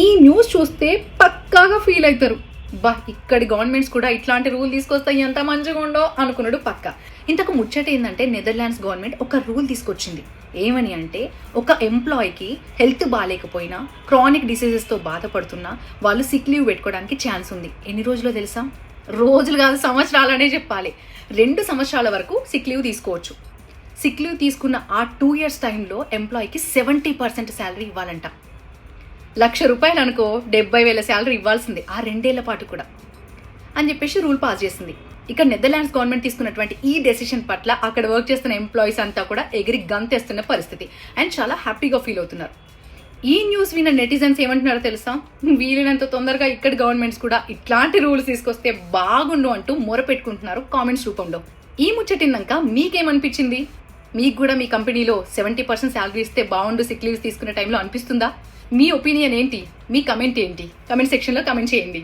ఈ న్యూస్ చూస్తే పక్కాగా ఫీల్ అవుతారు, బా ఇక్కడి గవర్నమెంట్స్ కూడా ఇట్లాంటి రూల్ తీసుకొస్తాయి ఎంత మంచిగా ఉండో అనుకున్నాడు పక్క. ఇంతకు ముచ్చట ఏంటంటే నెదర్లాండ్స్ గవర్నమెంట్ ఒక రూల్ తీసుకొచ్చింది. ఏమని అంటే, ఒక ఎంప్లాయీకి హెల్త్ బాగాలేకపోయినా, క్రానిక్ డిసీజెస్తో బాధపడుతున్నా వాళ్ళు సిక్ లీవ్ పెట్టుకోవడానికి ఛాన్స్ ఉంది. ఎన్ని రోజులో తెలుసా? రోజులు కాదు, సంవత్సరాలనే చెప్పాలి. 2 సంవత్సరాల వరకు సిక్ లీవ్ తీసుకోవచ్చు. సిక్ లీవ్ తీసుకున్న ఆ 2 years టైంలో ఎంప్లాయీకి 70% శాలరీ ఇవ్వాలంట. ₹1,00,000 అనుకో, 70,000 శాలరీ ఇవ్వాల్సిందే ఆ 2 ఏళ్ల పాటు కూడా అని చెప్పేసి రూల్ పాస్ చేసింది. ఇక నెదర్లాండ్స్ గవర్నమెంట్ తీసుకున్నటువంటి ఈ డెసిషన్ పట్ల అక్కడ వర్క్ చేస్తున్న ఎంప్లాయీస్ అంతా కూడా ఎగిరి గంతేస్తున్న పరిస్థితి అండ్ చాలా హ్యాపీగా ఫీల్ అవుతున్నారు. ఈ న్యూస్ విన్న నెటిజన్స్ ఏమంటున్నారో తెలుసా? వీలైనంత తొందరగా ఇక్కడ గవర్నమెంట్స్ కూడా ఇట్లాంటి రూల్స్ తీసుకొస్తే బాగుండు అంటూ మొరపెట్టుకుంటున్నారు కామెంట్స్ రూపంలో. ఈ ముచ్చటిన్నాక మీకేమనిపించింది? మీకు కూడా మీ కంపెనీలో 70% శాలరీ ఇస్తే బాగుండు సిక్ లీవ్స్ తీసుకునే టైంలో అనిపిస్తుందా? మీ ఒపీనియన్ ఏంటి? మీ కమెంట్ ఏంటి? కమెంట్ సెక్షన్లో కమెంట్ చేయండి.